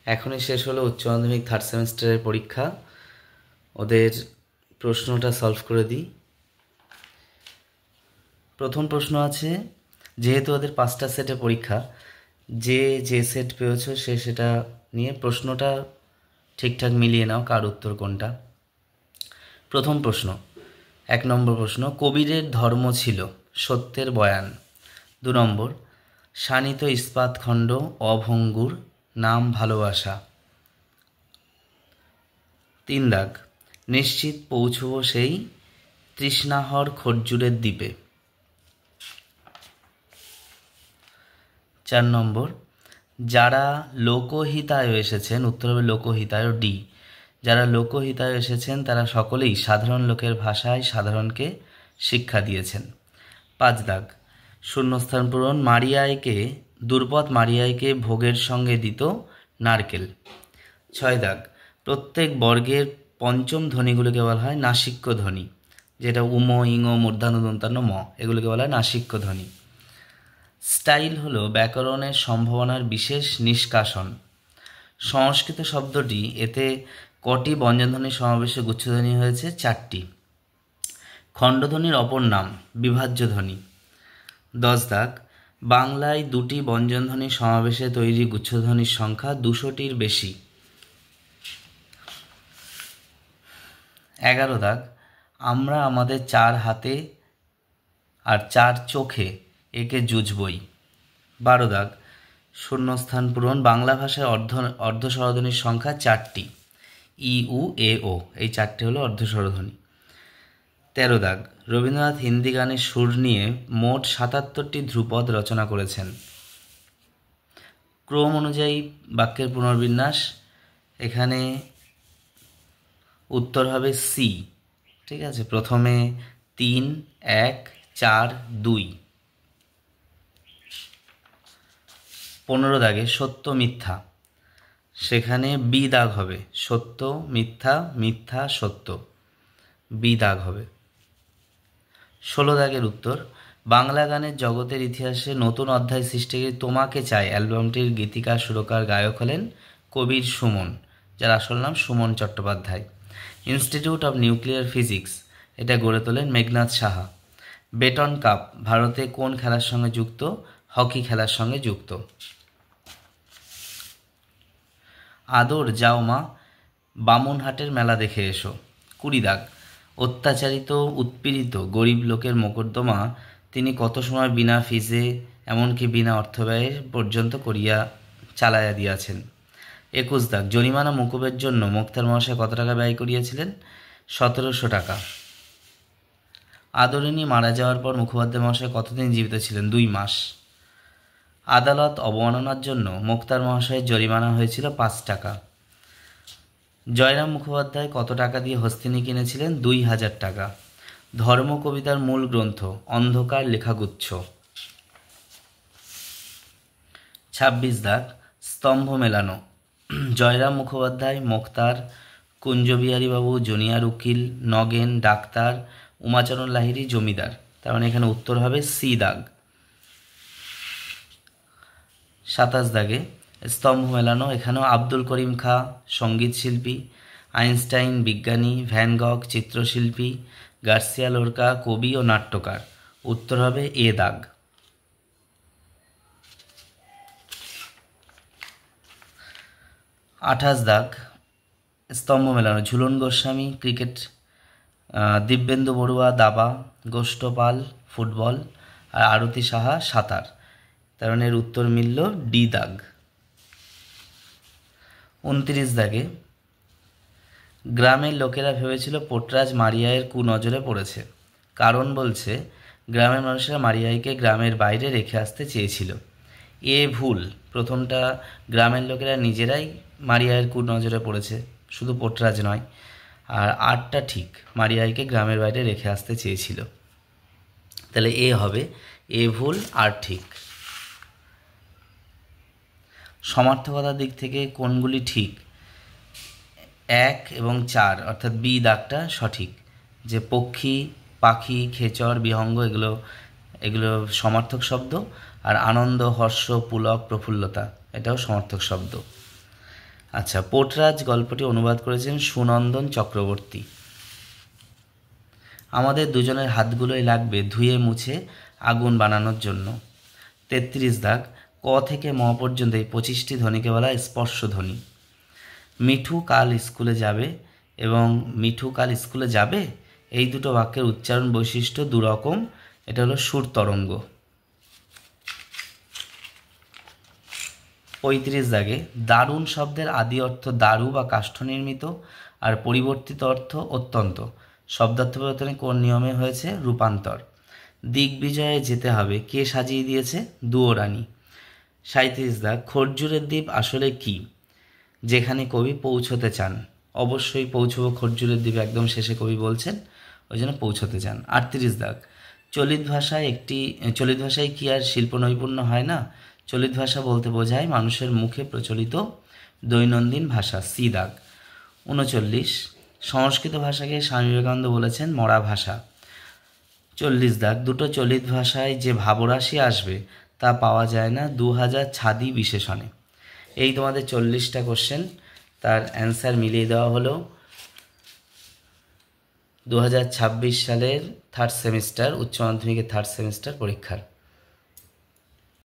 এখনই শেষ হলো উচ্চ মাধ্যমিক থার্ড সেমিস্টারের পরীক্ষা। ওদের প্রশ্নটা সলভ করে দিই। প্রথম প্রশ্ন আছে, যেহেতু ওদের 5টা সেটে পরীক্ষা, যে সেট পেয়েছো সে সেটা নিয়ে প্রশ্নটা ঠিকঠাক মিলিয়ে নাও কার উত্তর কোনটা। প্রথম প্রশ্ন, 1 নম্বর প্রশ্ন, কবিরের ধর্ম ছিল সত্যের বয়ান। 2 নম্বর, শানিত ইস্পাতখণ্ড অভঙ্গুর নাম ভালোবাসা। 3 দাগ, নিশ্চিত পৌঁছব সেই তৃষ্ণাহর খর্জুরের দ্বীপে। 4 নম্বর, যারা লোকহিতায় এসেছেন, উত্তর হবে লোকহিতায় ডি। যারা লোকহিতায় এসেছেন তারা সকলেই সাধারণ লোকের ভাষায় সাধারণকে শিক্ষা দিয়েছেন। 5 দাগ, শূন্যস্থান পূরণ, মারিয়াইকে দুর্পদ মারিয়াইকে ভোগের সঙ্গে দিত নারকেল। 6 দাগ, প্রত্যেক বর্গের পঞ্চম ধ্বনিগুলোকে বলা হয় নাসিক্য ধ্বনি, যেটা উম, ইঙ, মূর্ধন্য, দন্তান্ন, ম, এগুলোকে বলা হয় নাসিক্য ধ্বনি। স্টাইল হলো ব্যাকরণের সম্ভাবনার বিশেষ নিষ্কাশন। সংস্কৃত শব্দটি এতে কটি ব্যঞ্জনধ্বনির সমাবেশে গুচ্ছধ্বনি হয়েছে? 4টি। খণ্ডধ্বনির অপর নাম বিভাজ্য ধ্বনি। 10 দাগ, বাংলায় 2টি ব্যঞ্জনধ্বনির সমাবেশে তৈরি গুচ্ছধ্বনির সংখ্যা 200টির বেশি। 11 দাগ, আমরা আমাদের 4 হাতে আর 4 চোখে একে জুঝবই। 12 দাগ, শূন্যস্থান পূরণ, বাংলা ভাষায় অর্ধস্বরধ্বনির সংখ্যা 4টি, ই, উ, এ, ও, এই 4টি হলো অর্ধস্বরধ্বনি। 13 দাগ, রবীন্দ্রনাথ হিন্দি গানের সুর নিয়ে মোট 77টি ধ্রুপদ রচনা করেছেন। ক্রম অনুযায়ী বাক্যের পুনর্বিন্যাস, এখানে উত্তর হবে সি। ঠিক আছে, প্রথমে 3, 1, 4, 2। 15 দাগে সত্য মিথ্যা, সেখানে বি দাগ হবে, সত্য মিথ্যা, মিথ্যা সত্য, বি দাগ হবে। 16 দাগের উত্তর, বাংলা গানের জগতের ইতিহাসে নতুন অধ্যায় সৃষ্টিকে তোমাকে চাই অ্যালবামটির গীতিকার, সুরকার, গায়ক হলেন কবির সুমন, যার আসল নাম Suman Chattopadhyay. Institute of nuclear physics, এটা গড়ে তোলেন মেঘনাদ সাহা। বেটন কাপ ভারতে কোন খেলার সঙ্গে যুক্ত? হকি খেলার সঙ্গে যুক্ত। আদর যাও মা, বামুনহাটের মেলা দেখে এসো। 20 দাগ, অত্যাচারিত উৎপীড়িত গরিব লোকের মোকদ্দমা তিনি কত সময় বিনা ফিজে, এমনকি বিনা অর্থব্যয়ে পর্যন্ত করিয়া চালাইয়া দিয়াছেন। 21 দাগ, জরিমানা মকুবের জন্য মোক্তার মহাশয় কত টাকা ব্যয় করিয়াছিলেন? 1700 টাকা। আদরিণী মারা যাওয়ার পর মুখোপাধ্যায় মহাশয় কতদিন জীবিত ছিলেন? 2 মাস। আদালত অবমাননার জন্য মোক্তার মহাশয়ের জরিমানা হয়েছিল 5 টাকা। জয়রাম মুখোপাধ্যায় কত টাকা দিয়ে হস্তিনী কিনেছিলেন? 2000 টাকা। ধর্ম কবিতার মূল গ্রন্থ অন্ধকার লেখাগুচ্ছ। 26 দাগ, স্তম্ভ মেলানো, জয়রাম মুখোপাধ্যায়, মোক্তার, কুঞ্জবিহারীবাবু, জুনিয়র উকিল, নগেন, ডাক্তার, উমাচরণ লাহিড়ী, জমিদার। তার মানে এখানে উত্তর হবে সি দাগ। 27 দাগে স্তম্ভ মেলানো, এখানেও আব্দুল করিম খাঁ সঙ্গীত শিল্পী, আইনস্টাইন বিজ্ঞানী, ভ্যান গগ চিত্রশিল্পী, গার্সিয়া লোরকা কবি ও নাট্যকার। উত্তর হবে এ দাগ। 28 দাগ, স্তম্ভ মেলানো, ঝুলন গোস্বামী ক্রিকেট, দিব্যেন্দু বড়ুয়া দাবা, গোষ্ঠপাল ফুটবল, আর আরতি সাহা সাঁতার। তার মানে এর উত্তর মিলল ডি দাগ। 29 দাগে, গ্রামের লোকেরা ভেবেছিল পোটরাজ মারিয়ায়ের কুনজরে পড়েছে, কারণ বলছে গ্রামের মানুষেরা মারিয়াইকে গ্রামের বাইরে রেখে আসতে চেয়েছিল। এ ভুল, প্রথমটা গ্রামের লোকেরা নিজেরাই মারিয়ায়ের কুনজরে পড়েছে, শুধু পোটরাজ নয়। আর 8টা ঠিক, মারিয়াইকে গ্রামের বাইরে রেখে আসতে চেয়েছিল। তাহলে এ হবে, এ ভুল আর ঠিক। সমার্থকতার দিক থেকে কোনগুলি ঠিক? 1 এবং 4 অর্থাৎ বি দাগটা সঠিক, যে পক্ষী, পাখি, খেচর, বিহঙ্গ এগুলো সমার্থক শব্দ। আর আনন্দ, হর্ষ, পুলক, প্রফুল্লতা এটাও সমার্থক শব্দ। আচ্ছা, পোর্টরাজ গল্পটি অনুবাদ করেছেন সুনন্দন চক্রবর্তী। আমাদের দুজনের হাতগুলোই লাগবে ধুয়ে মুছে আগুন বানানোর জন্য। 33 দাগ, ক থেকে ম পর্যন্ত এই 25টি ধ্বনিকে বলা হয় স্পর্শধ্বনি। মিঠু কাল স্কুলে যাবে এবং মিঠু কাল স্কুলে যাবে, এই দুটো বাক্যের উচ্চারণ বৈশিষ্ট্য দুরকম। এটা হলো সুর তরঙ্গ। 35 দাগে, দারুণ শব্দের আদি অর্থ দারু বা কাষ্ঠ নির্মিত, আর পরিবর্তিত অর্থ অত্যন্ত। শব্দার্থ পরিবর্তনে কোন নিয়মে হয়েছে? রূপান্তর। দিগ্বিজয়ে যেতে হবে, কে সাজিয়ে দিয়েছে? দুয়োরানী। 37 দাগ, খরজুরের দ্বীপ আসলে কি? যেখানে কবি পৌঁছতে চান। অবশ্যই পৌঁছবো খরজুরের দ্বীপে, একদম শেষে কবি বলছেন, ওই জন্য পৌঁছতে চান। 38 দাগ, চলিত ভাষায় কি আর শিল্প নৈপুণ্য হয় না? চলিত ভাষা বলতে বোঝায় মানুষের মুখে প্রচলিত দৈনন্দিন ভাষা। সি দাগ। 39, সংস্কৃত ভাষাকে স্বামী বিবেকানন্দ বলেছেন মরা ভাষা। 40 দাগ, দুটো চলিত ভাষায় যে ভাবরাশি আসবে তা পাওয়া যায় না 2000 ছাদি বিশেষণে। এই তোমাদের 40টা কোশ্চেন, তার অ্যান্সার মিলিয়ে দেওয়া হলো 2026 সালের থার্ড সেমিস্টার, উচ্চ মাধ্যমিকের থার্ড সেমিস্টার পরীক্ষার।